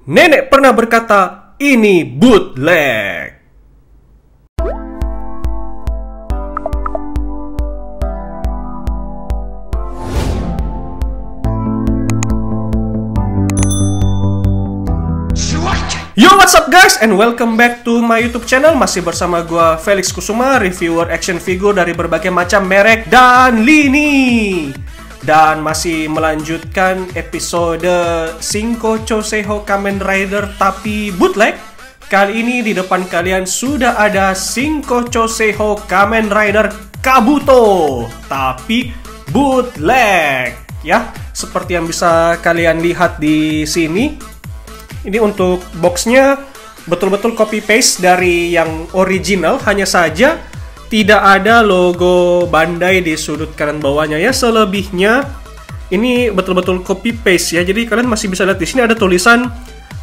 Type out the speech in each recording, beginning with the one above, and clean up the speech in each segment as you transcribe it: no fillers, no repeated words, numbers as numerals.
Nenek pernah berkata, ini bootleg. Yo, what's up guys, and welcome back to my YouTube channel. Masih bersama gua Felix Kusuma, reviewer action figure dari berbagai macam merek dan lini. Dan masih melanjutkan episode Shinko Choseiho Kamen Rider tapi bootleg. Kali ini di depan kalian sudah ada Shinko Choseiho Kamen Rider Kabuto tapi bootleg. Ya, seperti yang bisa kalian lihat di sini. Ini untuk boxnya betul-betul copy paste dari yang original, hanya saja tidak ada logo Bandai di sudut kanan bawahnya ya. Selebihnya ini betul-betul copy paste ya. Jadi kalian masih bisa lihat di sini ada tulisan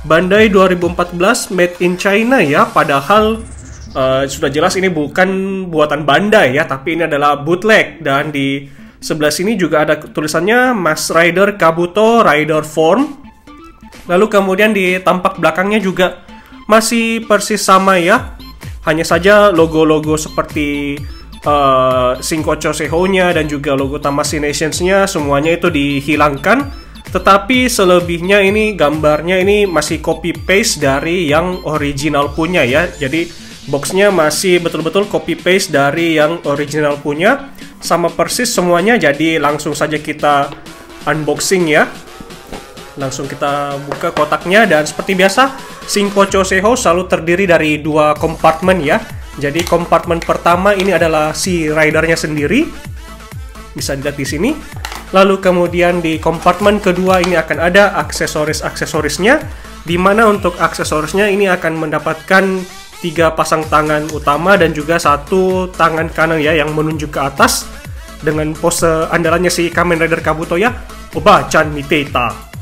Bandai 2014 Made in China ya. Padahal sudah jelas ini bukan buatan Bandai ya, tapi ini adalah bootleg. Dan di sebelah sini juga ada tulisannya Mask Rider Kabuto Rider Form. Lalu kemudian di tampak belakangnya juga masih persis sama ya. Hanya saja logo-logo seperti Shinko Choseiho-nya dan juga logo Tamashii Nations-nya semuanya itu dihilangkan. Tetapi selebihnya ini gambarnya ini masih copy paste dari yang original punya ya. Jadi boxnya masih betul-betul copy paste dari yang original punya. Sama persis semuanya, jadi langsung saja kita unboxing ya. Langsung kita buka kotaknya, dan seperti biasa Shinko Choseiho selalu terdiri dari dua kompartemen ya. Jadi kompartemen pertama ini adalah si ridernya sendiri, bisa dilihat di sini. Lalu kemudian di kompartemen kedua ini akan ada aksesoris-aksesorisnya, di mana untuk aksesorisnya ini akan mendapatkan 3 pasang tangan utama dan juga 1 tangan kanan ya yang menunjuk ke atas dengan pose andalannya si Kamen Rider Kabuto ya, Oba-chan Miteita.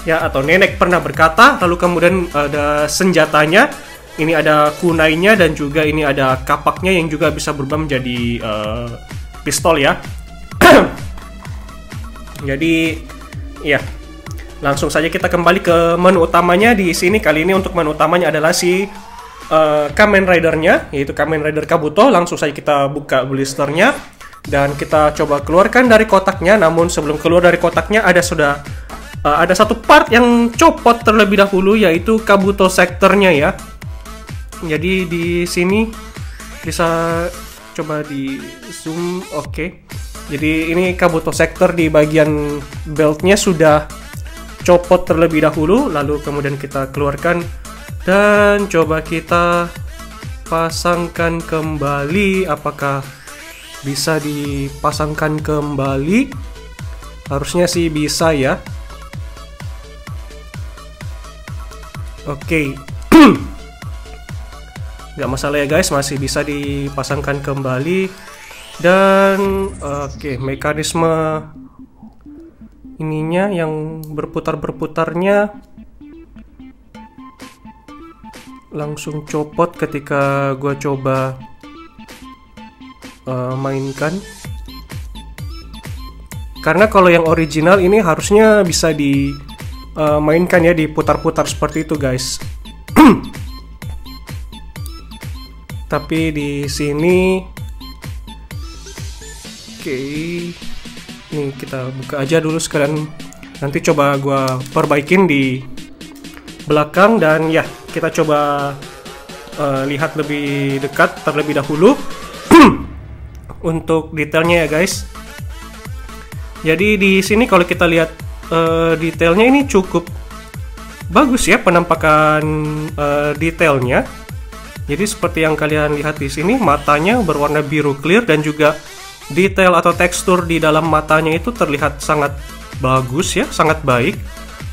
Ya, atau nenek pernah berkata. Lalu kemudian ada senjatanya, ini ada kunainya dan juga ini ada kapaknya yang juga bisa berubah menjadi pistol ya. Jadi ya, langsung saja kita kembali ke menu utamanya. Di sini kali ini untuk menu utamanya adalah si Kamen Rider-nya, yaitu Kamen Rider Kabuto. Langsung saja kita buka blisternya dan kita coba keluarkan dari kotaknya. Namun sebelum keluar dari kotaknya ada satu part yang copot terlebih dahulu, yaitu Kabuto sektornya ya. Jadi di sini bisa coba di zoom, oke. Jadi ini Kabuto sektor di bagian beltnya sudah copot terlebih dahulu. Lalu kemudian kita keluarkan dan coba kita pasangkan kembali. Apakah bisa dipasangkan kembali? Harusnya sih bisa ya. Oke. Nggak masalah ya guys, masih bisa dipasangkan kembali. Dan oke, mekanisme ininya yang berputar-berputarnya langsung copot ketika gua coba mainkan. Karena kalau yang original ini harusnya bisa mainkan ya, diputar-putar seperti itu guys. Tapi di sini oke, nih kita buka aja dulu sekalian. Nanti coba gua perbaikin di belakang. Dan ya, kita coba lihat lebih dekat terlebih dahulu untuk detailnya ya guys. Jadi di sini kalau kita lihat detailnya ini cukup bagus ya, penampakan detailnya. Jadi seperti yang kalian lihat di sini, matanya berwarna biru clear dan juga detail atau tekstur di dalam matanya itu terlihat sangat bagus ya, sangat baik.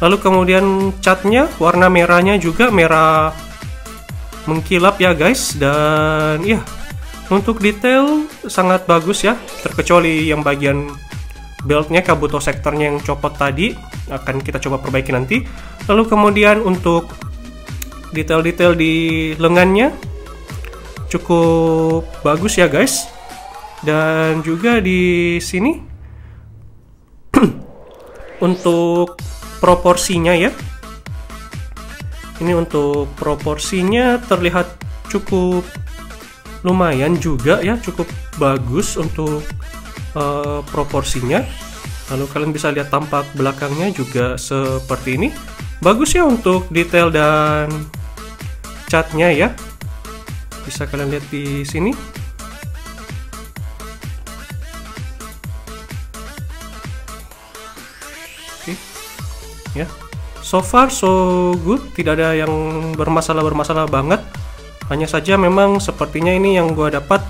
Lalu kemudian catnya, warna merahnya juga merah mengkilap ya guys. Dan ya, untuk detail sangat bagus ya, terkecuali yang bagian beltnya, Kabuto sektornya yang copot tadi, akan kita coba perbaiki nanti. Lalu kemudian untuk detail-detail di lengannya cukup bagus ya guys. Dan juga di sini untuk proporsinya ya, Ini untuk proporsinya terlihat cukup lumayan juga ya, cukup bagus untuk proporsinya. Lalu kalian bisa lihat tampak belakangnya juga seperti ini. Bagus ya untuk detail dan catnya ya. Bisa kalian lihat di sini. Oke. Ya. So far so good, tidak ada yang bermasalah banget. Hanya saja memang sepertinya ini yang gua dapat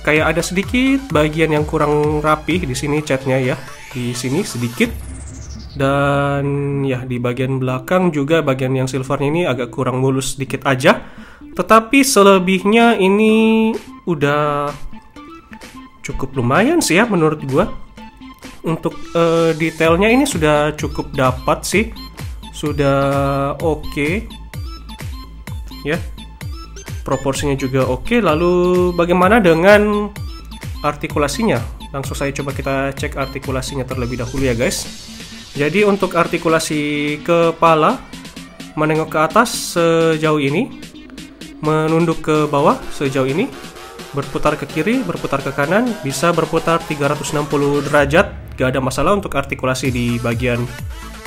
kayak ada sedikit bagian yang kurang rapih di sini catnya ya, di sini sedikit, dan ya di bagian belakang juga bagian yang silvernya ini agak kurang mulus sedikit aja. Tetapi selebihnya ini udah cukup lumayan sih ya menurut gua. Untuk detailnya ini sudah cukup dapat sih, sudah oke ya. Proporsinya juga oke. Lalu bagaimana dengan artikulasinya? Langsung saya coba kita cek artikulasinya terlebih dahulu ya guys. Jadi untuk artikulasi kepala, menengok ke atas sejauh ini, menunduk ke bawah sejauh ini, berputar ke kiri, berputar ke kanan, bisa berputar 360 derajat, gak ada masalah untuk artikulasi di bagian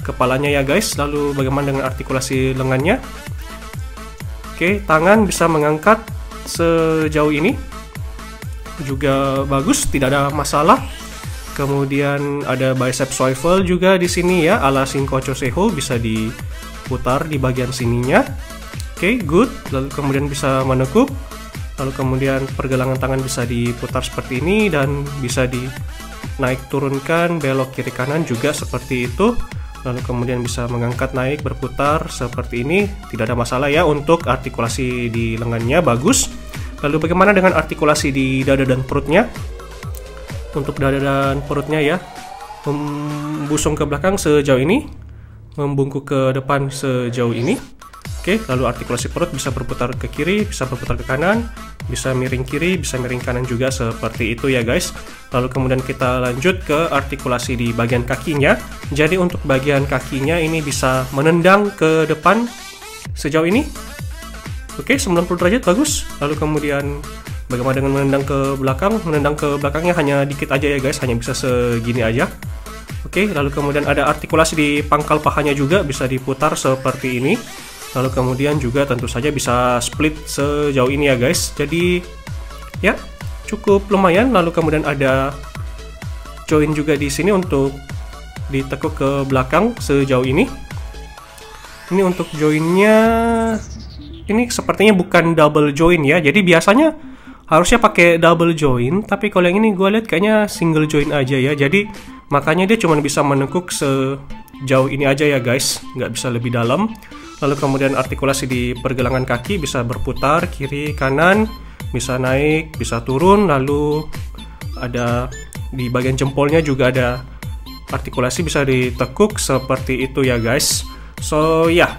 kepalanya ya guys. Lalu bagaimana dengan artikulasi lengannya? Oke, tangan bisa mengangkat sejauh ini, juga bagus, tidak ada masalah. Kemudian ada bicep swivel juga di sini ya, ala Shinkocho Seho, bisa diputar di bagian sininya. Oke, good. Lalu kemudian bisa menekuk. Lalu kemudian pergelangan tangan bisa diputar seperti ini dan bisa dinaik turunkan, belok kiri kanan juga seperti itu. Lalu kemudian bisa mengangkat naik berputar seperti ini, tidak ada masalah ya. Untuk artikulasi di lengannya bagus. Lalu bagaimana dengan artikulasi di dada dan perutnya? Untuk dada dan perutnya ya, membusung ke belakang sejauh ini, membungkuk ke depan sejauh ini. Oke, lalu artikulasi perut bisa berputar ke kiri, bisa berputar ke kanan, bisa miring kiri, bisa miring kanan juga seperti itu ya guys. Lalu kemudian kita lanjut ke artikulasi di bagian kakinya. Jadi untuk bagian kakinya ini bisa menendang ke depan sejauh ini. Oke, 90 derajat bagus. Lalu kemudian bagaimana dengan menendang ke belakang? Menendang ke belakangnya hanya dikit aja ya guys, hanya bisa segini aja. Oke, lalu kemudian ada artikulasi di pangkal pahanya juga, bisa diputar seperti ini. Lalu kemudian juga tentu saja bisa split sejauh ini ya guys. Jadi ya cukup lumayan. Lalu kemudian ada join juga di sini untuk ditekuk ke belakang sejauh ini. Ini untuk joinnya, ini sepertinya bukan double join ya. Jadi biasanya harusnya pakai double join, tapi kalau yang ini gue lihat kayaknya single join aja ya. Jadi makanya dia cuma bisa menekuk sejauh ini aja ya guys, nggak bisa lebih dalam. Lalu kemudian artikulasi di pergelangan kaki bisa berputar kiri kanan, bisa naik, bisa turun. Lalu ada di bagian jempolnya juga ada artikulasi bisa ditekuk seperti itu ya guys. So ya,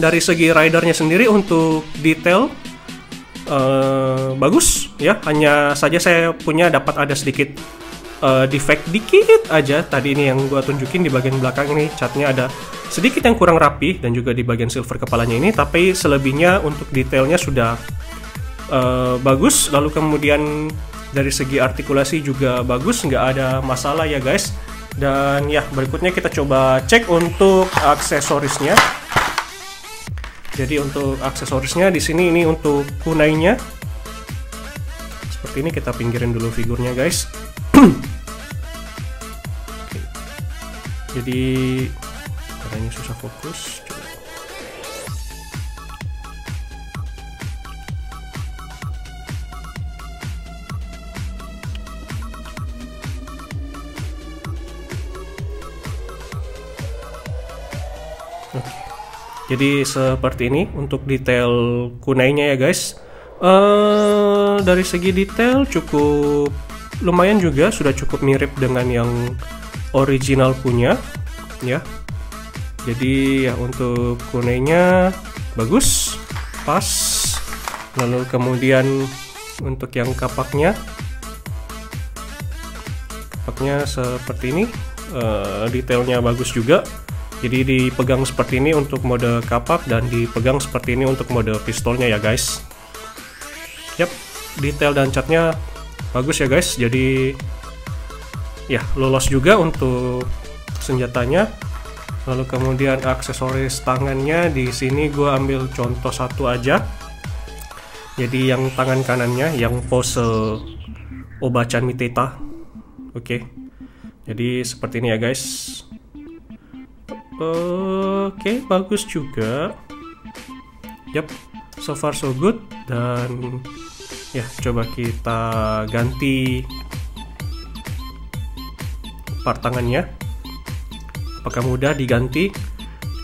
dari segi ridernya sendiri untuk detail bagus ya. Hanya saja saya punya dapat ada sedikit defect dikit aja. Tadi ini yang gua tunjukin di bagian belakang ini, catnya ada sedikit yang kurang rapi, dan juga di bagian silver kepalanya ini. Tapi selebihnya untuk detailnya sudah bagus. Lalu kemudian dari segi artikulasi juga bagus, nggak ada masalah ya guys. Dan ya, berikutnya kita coba cek untuk aksesorisnya. Jadi untuk aksesorisnya di sini ini untuk kunainya seperti ini. Kita pinggirin dulu figurnya guys. Jadi caranya susah fokus. Coba. Oke. Jadi seperti ini untuk detail kunainya ya guys. Dari segi detail cukup lumayan juga, sudah cukup mirip dengan yang original punya ya. Jadi ya untuk kunainya bagus, pas. Lalu kemudian untuk yang kapaknya seperti ini, detailnya bagus juga. Jadi dipegang seperti ini untuk mode kapak dan dipegang seperti ini untuk mode pistolnya ya guys. Yap, detail dan catnya bagus ya guys. Jadi ya lolos juga untuk senjatanya. Lalu kemudian aksesoris tangannya di sini gue ambil contoh satu aja. Jadi yang tangan kanannya yang pose Oba-chan Miteta. Oke. Jadi seperti ini ya guys. Oke, bagus juga. Yap, so far so good. Dan ya, coba kita ganti part tangannya. Apakah mudah diganti?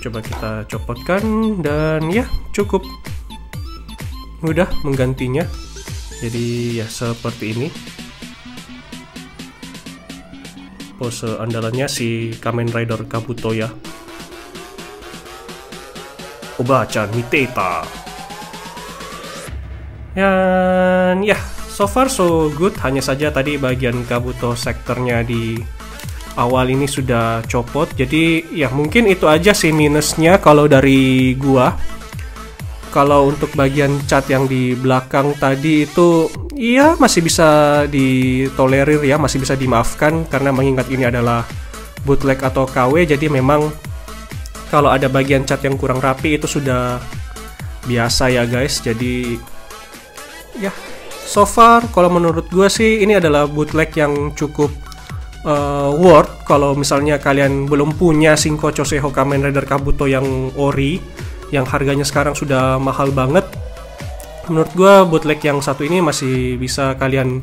Coba kita copotkan dan ya, cukup mudah menggantinya. Jadi ya seperti ini. Pose andalannya si Kamen Rider Kabuto ya. Oba-chan Miteta. Dan ya, so far so good. Hanya saja tadi bagian Kabuto sektornya di awal ini sudah copot. Jadi ya mungkin itu aja sih minusnya kalau dari gua. Kalau untuk bagian cat yang di belakang tadi itu ya masih bisa ditolerir ya, masih bisa dimaafkan karena mengingat ini adalah bootleg atau KW. Jadi memang kalau ada bagian cat yang kurang rapi itu sudah biasa ya guys. Jadi ya so far kalau menurut gue sih ini adalah bootleg yang cukup worth. Kalau misalnya kalian belum punya Shinko Choseho Kamen Rider Kabuto yang ori, yang harganya sekarang sudah mahal banget, menurut gue bootleg yang satu ini masih bisa kalian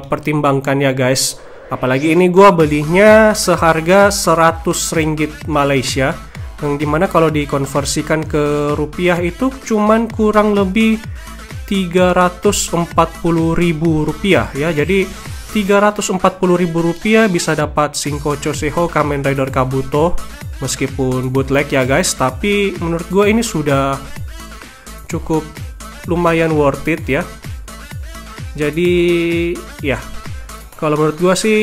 pertimbangkan ya guys. Apalagi ini gue belinya seharga 100 ringgit Malaysia, yang dimana kalau dikonversikan ke rupiah itu cuman kurang lebih 340.000 rupiah ya. Jadi 340.000 rupiah bisa dapat Shinko Choseho Kamen Rider Kabuto. Meskipun bootleg ya guys, tapi menurut gue ini sudah cukup lumayan worth it ya. Jadi ya, kalau menurut gue sih,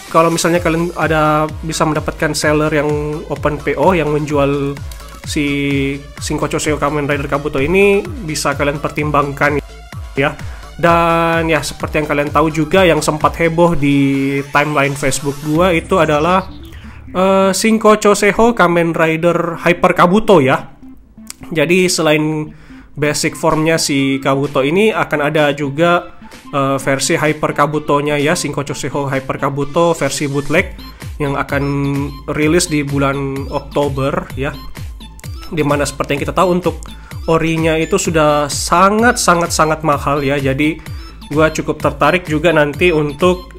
kalau misalnya kalian ada bisa mendapatkan seller yang open PO yang menjual si Shinko Choseho Kamen Rider Kabuto ini, bisa kalian pertimbangkan ya. Dan ya seperti yang kalian tahu juga, yang sempat heboh di timeline Facebook gue itu adalah Shinko Choseho Kamen Rider Hyper Kabuto ya. Jadi selain basic formnya si Kabuto ini, akan ada juga versi Hyper Kabutonya ya, Shinko Choseho Hyper Kabuto versi bootleg yang akan rilis di bulan Oktober ya. Dimana seperti yang kita tahu untuk orinya itu sudah sangat mahal ya. Jadi gua cukup tertarik juga nanti untuk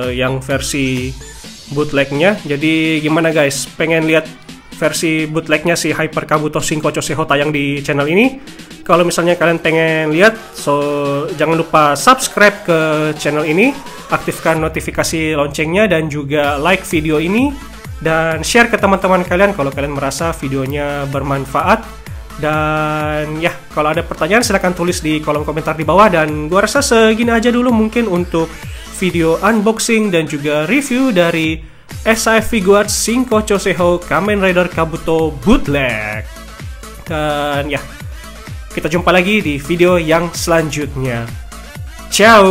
yang versi bootlegnya. Jadi gimana guys, pengen lihat versi bootlegnya si Hyper Kabuto Shinko Choseho tayang di channel ini? Kalau misalnya kalian pengen lihat, so jangan lupa subscribe ke channel ini, aktifkan notifikasi loncengnya, dan juga like video ini dan share ke teman-teman kalian kalau kalian merasa videonya bermanfaat. Dan ya, kalau ada pertanyaan silahkan tulis di kolom komentar di bawah. Dan gua rasa segini aja dulu mungkin untuk video unboxing dan juga review dari SAF Figuarts Shinko Choseho Kamen Rider Kabuto bootleg. Dan ya, kita jumpa lagi di video yang selanjutnya. Ciao.